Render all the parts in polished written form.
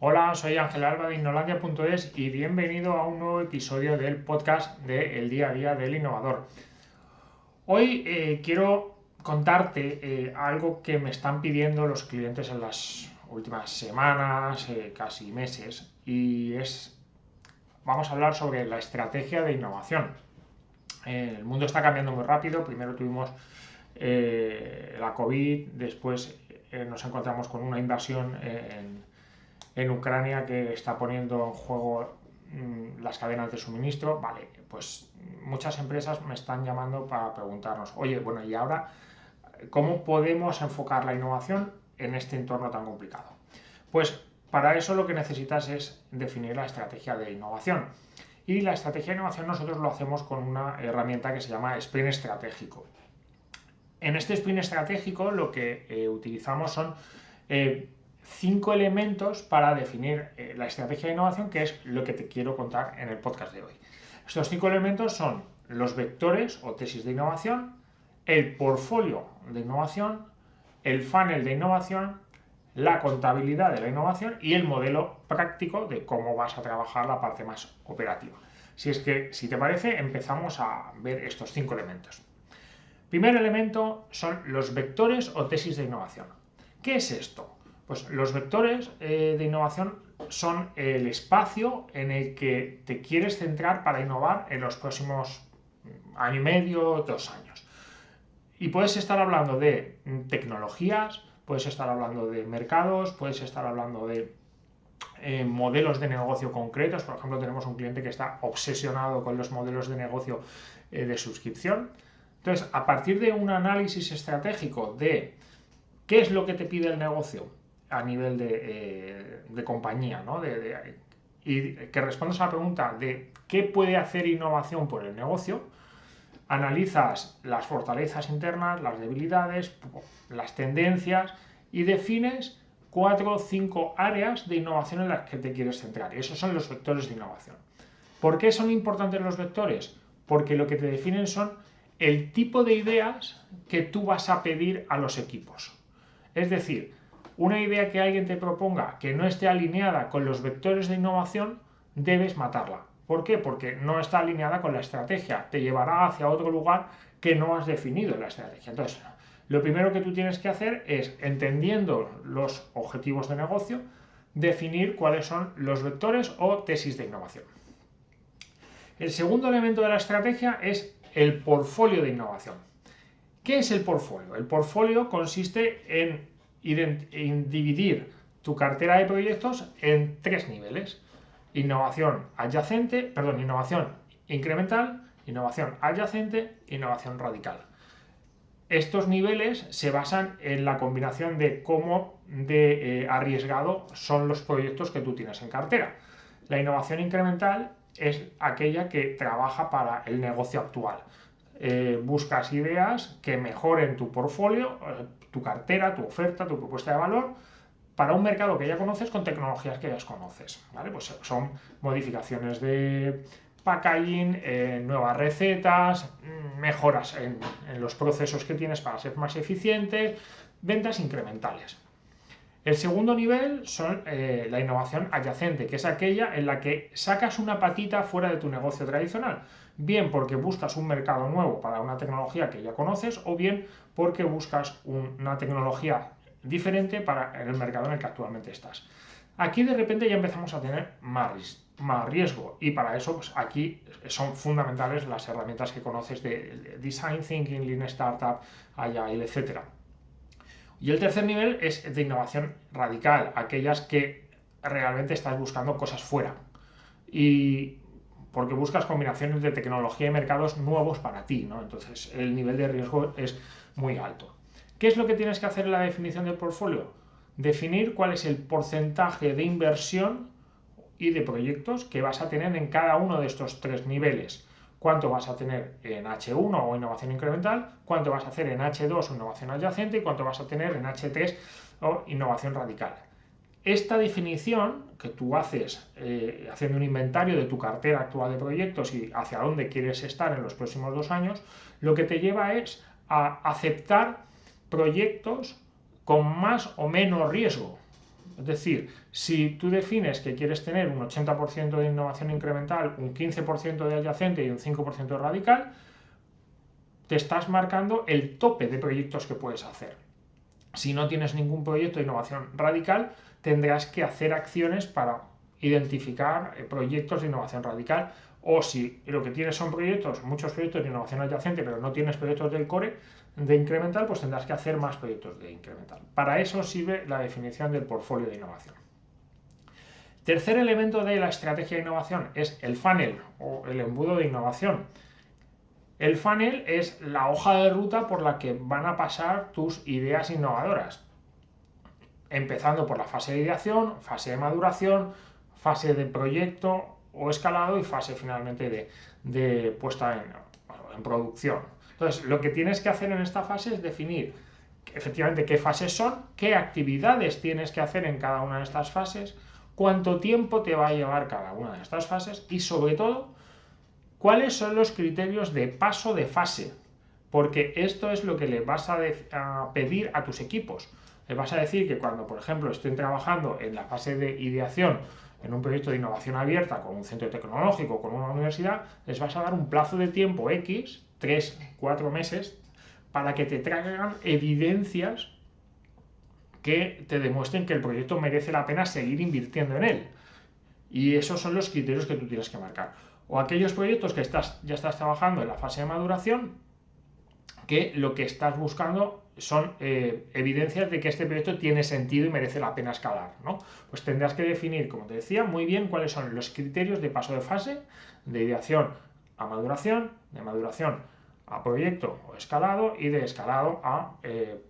Hola, soy Ángel Alba de Innolandia.es y bienvenido a un nuevo episodio del podcast de El Día a Día del Innovador. Hoy quiero contarte algo que me están pidiendo los clientes en las últimas semanas, casi meses, vamos a hablar sobre la estrategia de innovación. El mundo está cambiando muy rápido. Primero tuvimos la COVID, después nos encontramos con una invasión en Ucrania que está poniendo en juego las cadenas de suministro. Vale, pues muchas empresas me están llamando para preguntarnos, oye, bueno, ¿y ahora cómo podemos enfocar la innovación en este entorno tan complicado? Pues para eso lo que necesitas es definir la estrategia de innovación. Y la estrategia de innovación nosotros lo hacemos con una herramienta que se llama sprint estratégico. En este sprint estratégico lo que utilizamos son 5 elementos para definir la estrategia de innovación, que es lo que te quiero contar en el podcast de hoy. Estos 5 elementos son los vectores o tesis de innovación, el portfolio de innovación, el funnel de innovación, la contabilidad de la innovación y el modelo práctico de cómo vas a trabajar la parte más operativa. Si te parece, empezamos a ver estos 5 elementos. Primer elemento son los vectores o tesis de innovación. ¿Qué es esto? Pues los vectores de innovación son el espacio en el que te quieres centrar para innovar en los próximos año y medio, 2 años. Y puedes estar hablando de tecnologías, puedes estar hablando de mercados, puedes estar hablando de modelos de negocio concretos. Por ejemplo, tenemos un cliente que está obsesionado con los modelos de negocio de suscripción. Entonces, a partir de un análisis estratégico de qué es lo que te pide el negocio a nivel de compañía, ¿no? Y que respondas a la pregunta de qué puede hacer innovación por el negocio, analizas las fortalezas internas, las debilidades, las tendencias y defines 4 o 5 áreas de innovación en las que te quieres centrar. Y esos son los vectores de innovación. ¿Por qué son importantes los vectores? Porque lo que te definen son el tipo de ideas que tú vas a pedir a los equipos. Es decir, una idea que alguien te proponga que no esté alineada con los vectores de innovación, debes matarla. ¿Por qué? Porque no está alineada con la estrategia. Te llevará hacia otro lugar que no has definido en la estrategia. Entonces, lo primero que tú tienes que hacer es, entendiendo los objetivos de negocio, definir cuáles son los vectores o tesis de innovación. El segundo elemento de la estrategia es el portfolio de innovación. ¿Qué es el portfolio? El portfolio consiste en dividir tu cartera de proyectos en 3 niveles. Innovación incremental, innovación adyacente, innovación radical. Estos niveles se basan en la combinación de cómo de arriesgado son los proyectos que tú tienes en cartera. La innovación incremental es aquella que trabaja para el negocio actual. Buscas ideas que mejoren tu portfolio, tu cartera, tu oferta, tu propuesta de valor para un mercado que ya conoces con tecnologías que ya conoces, ¿vale? Pues son modificaciones de packaging, nuevas recetas, mejoras en los procesos que tienes para ser más eficiente, ventas incrementales. El segundo nivel son la innovación adyacente, que es aquella en la que sacas una patita fuera de tu negocio tradicional, bien porque buscas un mercado nuevo para una tecnología que ya conoces, o bien porque buscas una tecnología diferente para el mercado en el que actualmente estás. Aquí de repente ya empezamos a tener más riesgo, y para eso pues aquí son fundamentales las herramientas que conoces de Design Thinking, Lean Startup, Agile, etc. Y el tercer nivel es de innovación radical, aquellas que realmente estás buscando cosas fuera. Y porque buscas combinaciones de tecnología y mercados nuevos para ti, ¿no? Entonces el nivel de riesgo es muy alto. ¿Qué es lo que tienes que hacer en la definición del portfolio? Definir cuál es el porcentaje de inversión y de proyectos que vas a tener en cada uno de estos 3 niveles. Cuánto vas a tener en H1 o innovación incremental, cuánto vas a hacer en H2 o innovación adyacente y cuánto vas a tener en H3 o innovación radical. Esta definición que tú haces haciendo un inventario de tu cartera actual de proyectos y hacia dónde quieres estar en los próximos 2 años, lo que te lleva es a aceptar proyectos con más o menos riesgo. Es decir, si tú defines que quieres tener un 80% de innovación incremental, un 15% de adyacente y un 5% de radical, te estás marcando el tope de proyectos que puedes hacer. Si no tienes ningún proyecto de innovación radical, tendrás que hacer acciones para identificar proyectos de innovación radical, o si lo que tienes son proyectos, muchos proyectos de innovación adyacente, pero no tienes proyectos del core de incremental, pues tendrás que hacer más proyectos de incremental. Para eso sirve la definición del portfolio de innovación. Tercer elemento de la estrategia de innovación es el funnel o el embudo de innovación. El funnel es la hoja de ruta por la que van a pasar tus ideas innovadoras, empezando por la fase de ideación, fase de maduración, fase de proyecto o escalado y fase finalmente de puesta en producción. Entonces, lo que tienes que hacer en esta fase es definir efectivamente qué fases son, qué actividades tienes que hacer en cada una de estas fases, cuánto tiempo te va a llevar cada una de estas fases y, sobre todo, cuáles son los criterios de paso de fase, porque esto es lo que le vas a pedir a tus equipos. Les vas a decir que cuando, por ejemplo, estén trabajando en la fase de ideación en un proyecto de innovación abierta con un centro tecnológico, con una universidad, les vas a dar un plazo de tiempo X, 3-4 meses, para que te traigan evidencias que te demuestren que el proyecto merece la pena seguir invirtiendo en él. Y esos son los criterios que tú tienes que marcar. O aquellos proyectos que ya estás trabajando en la fase de maduración, que lo que estás buscando son evidencias de que este proyecto tiene sentido y merece la pena escalar, ¿no? Pues tendrás que definir, como te decía, muy bien cuáles son los criterios de paso de fase, de ideación a maduración, de maduración a proyecto o escalado y de escalado a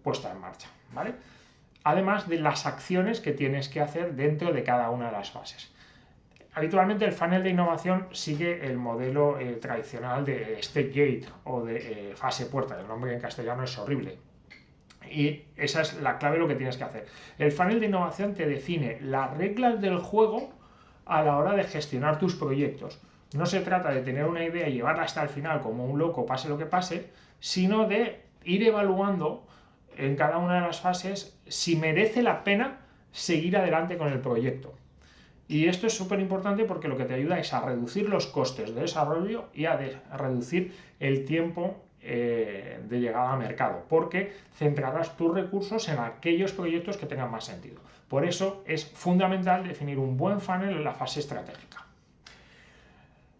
puesta en marcha, ¿vale? Además de las acciones que tienes que hacer dentro de cada una de las fases. Habitualmente el funnel de innovación sigue el modelo tradicional de stage gate o de fase puerta. El nombre en castellano es horrible. Y esa es la clave de lo que tienes que hacer. El funnel de innovación te define las reglas del juego a la hora de gestionar tus proyectos. No se trata de tener una idea y llevarla hasta el final como un loco, pase lo que pase, sino de ir evaluando en cada una de las fases si merece la pena seguir adelante con el proyecto. Y esto es súper importante porque lo que te ayuda es a reducir los costes de desarrollo y a reducir el tiempo de llegada al mercado, porque centrarás tus recursos en aquellos proyectos que tengan más sentido. Por eso es fundamental definir un buen funnel en la fase estratégica.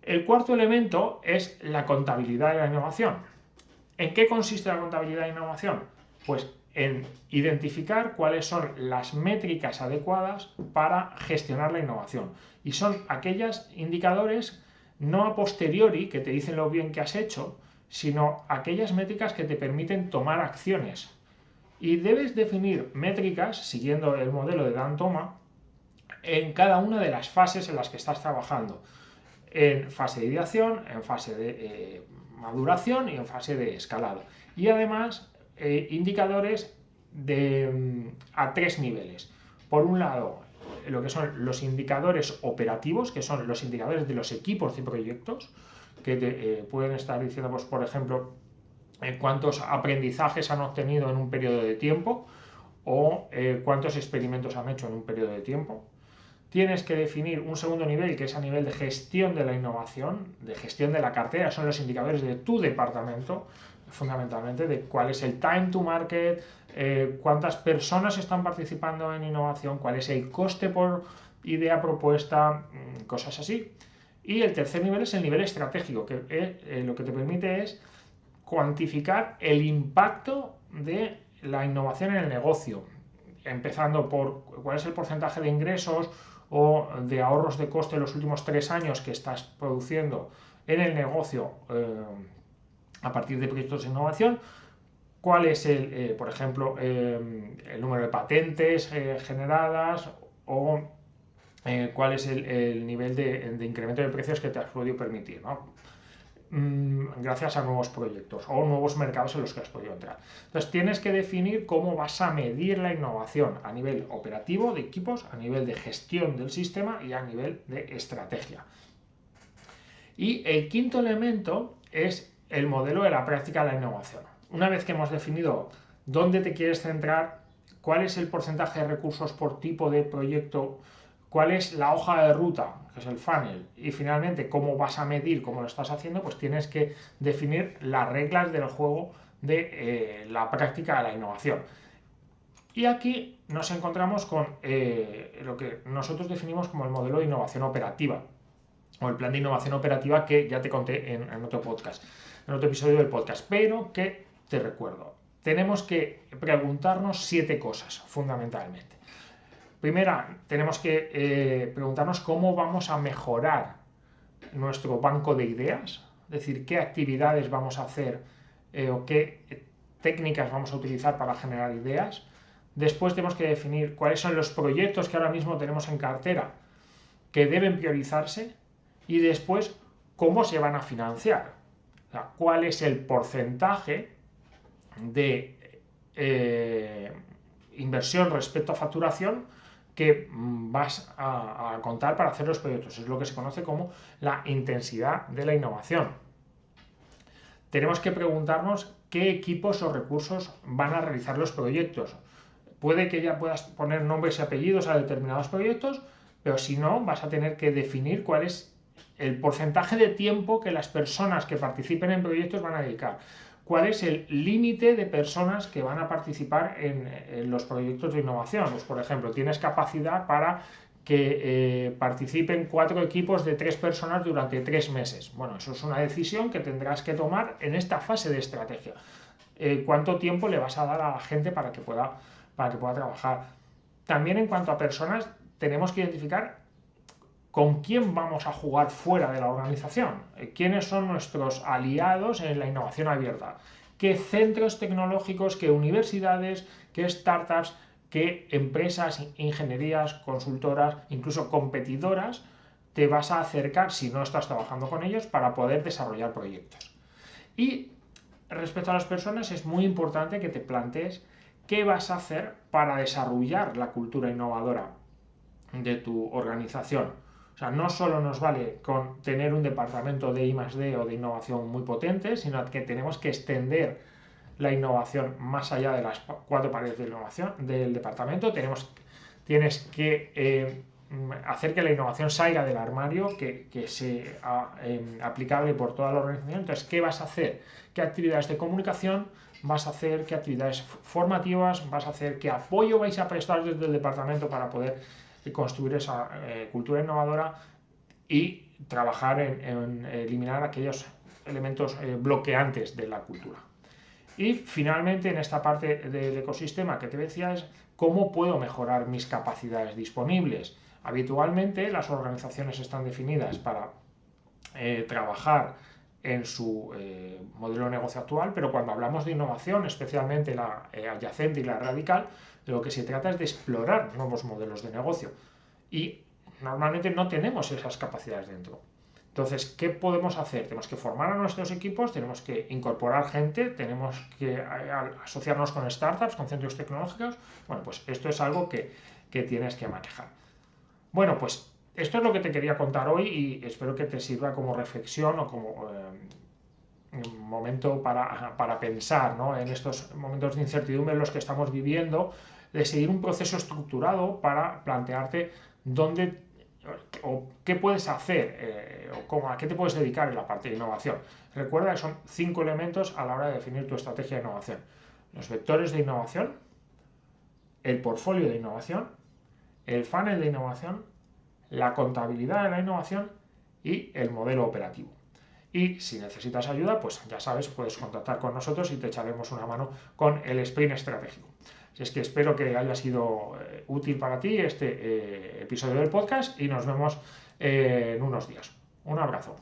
El cuarto elemento es la contabilidad de la innovación. ¿En qué consiste la contabilidad de innovación? Pues en identificar cuáles son las métricas adecuadas para gestionar la innovación. Y son aquellos indicadores no a posteriori que te dicen lo bien que has hecho, sino aquellas métricas que te permiten tomar acciones. Y debes definir métricas, siguiendo el modelo de Dan Toma, en cada una de las fases en las que estás trabajando. En fase de ideación, en fase de maduración y en fase de escalado. Y además indicadores a 3 niveles. Por un lado, lo que son los indicadores operativos, que son los indicadores de los equipos y proyectos, que pueden estar diciendo, pues, por ejemplo, cuántos aprendizajes han obtenido en un periodo de tiempo o cuántos experimentos han hecho en un periodo de tiempo. Tienes que definir un segundo nivel, que es a nivel de gestión de la innovación, de gestión de la cartera, son los indicadores de tu departamento, fundamentalmente, de cuál es el time to market, cuántas personas están participando en innovación, cuál es el coste por idea propuesta, cosas así. Y el tercer nivel es el nivel estratégico, que lo que te permite es cuantificar el impacto de la innovación en el negocio, empezando por cuál es el porcentaje de ingresos o de ahorros de coste en los últimos 3 años que estás produciendo en el negocio a partir de proyectos de innovación, cuál es por ejemplo, el número de patentes generadas o cuál es el nivel de incremento de precios que te has podido permitir, ¿no? Gracias a nuevos proyectos o nuevos mercados en los que has podido entrar. Entonces tienes que definir cómo vas a medir la innovación a nivel operativo de equipos, a nivel de gestión del sistema y a nivel de estrategia. Y el quinto elemento es el modelo de la práctica de la innovación. Una vez que hemos definido dónde te quieres centrar, cuál es el porcentaje de recursos por tipo de proyecto, cuál es la hoja de ruta, que es el funnel, y finalmente cómo vas a medir cómo lo estás haciendo, pues tienes que definir las reglas del juego de la práctica de la innovación. Y aquí nos encontramos con lo que nosotros definimos como el modelo de innovación operativa, o el plan de innovación operativa que ya te conté en otro podcast, en otro episodio del podcast, pero que te recuerdo. Tenemos que preguntarnos 7 cosas, fundamentalmente. Primera, tenemos que preguntarnos cómo vamos a mejorar nuestro banco de ideas, es decir, qué actividades vamos a hacer o qué técnicas vamos a utilizar para generar ideas. Después tenemos que definir cuáles son los proyectos que ahora mismo tenemos en cartera que deben priorizarse y después cómo se van a financiar. O sea, cuál es el porcentaje de inversión respecto a facturación que vas a contar para hacer los proyectos. Es lo que se conoce como la intensidad de la innovación. Tenemos que preguntarnos qué equipos o recursos van a realizar los proyectos. Puede que ya puedas poner nombres y apellidos a determinados proyectos, pero si no, vas a tener que definir cuál es el porcentaje de tiempo que las personas que participen en proyectos van a dedicar. ¿Cuál es el límite de personas que van a participar en los proyectos de innovación? Pues, por ejemplo, tienes capacidad para que participen 4 equipos de 3 personas durante 3 meses. Bueno, eso es una decisión que tendrás que tomar en esta fase de estrategia. ¿Cuánto tiempo le vas a dar a la gente para que pueda trabajar? También en cuanto a personas, tenemos que identificar con quién vamos a jugar fuera de la organización, quiénes son nuestros aliados en la innovación abierta, qué centros tecnológicos, qué universidades, qué startups, qué empresas, ingenierías, consultoras, incluso competidoras te vas a acercar si no estás trabajando con ellos para poder desarrollar proyectos. Y respecto a las personas es muy importante que te plantees qué vas a hacer para desarrollar la cultura innovadora de tu organización. O sea, no solo nos vale con tener un departamento de I+D o de innovación muy potente, sino que tenemos que extender la innovación más allá de las 4 paredes de innovación del departamento. Tienes que hacer que la innovación salga del armario, que sea aplicable por toda la organización. Entonces, ¿qué vas a hacer? ¿Qué actividades de comunicación vas a hacer? ¿Qué actividades formativas vas a hacer? ¿Qué apoyo vais a prestar desde el departamento para poder construir esa cultura innovadora y trabajar en eliminar aquellos elementos bloqueantes de la cultura? Y finalmente, en esta parte del ecosistema que te decía, es cómo puedo mejorar mis capacidades disponibles. Habitualmente las organizaciones están definidas para trabajar en su modelo de negocio actual, pero cuando hablamos de innovación, especialmente la adyacente y la radical, de lo que se trata es de explorar nuevos modelos de negocio. Y normalmente no tenemos esas capacidades dentro. Entonces, ¿qué podemos hacer? Tenemos que formar a nuestros equipos, tenemos que incorporar gente, tenemos que asociarnos con startups, con centros tecnológicos. Bueno, pues esto es algo que tienes que manejar. Bueno, pues esto es lo que te quería contar hoy y espero que te sirva como reflexión o como un momento para pensar, ¿no?, en estos momentos de incertidumbre en los que estamos viviendo, de seguir un proceso estructurado para plantearte dónde o qué puedes hacer o a qué te puedes dedicar en la parte de innovación. Recuerda que son 5 elementos a la hora de definir tu estrategia de innovación: los vectores de innovación, el portfolio de innovación, el funnel de innovación, la contabilidad de la innovación y el modelo operativo. Y si necesitas ayuda, pues ya sabes, puedes contactar con nosotros y te echaremos una mano con el sprint estratégico. Así es que espero que haya sido útil para ti este episodio del podcast y nos vemos en unos días. Un abrazo.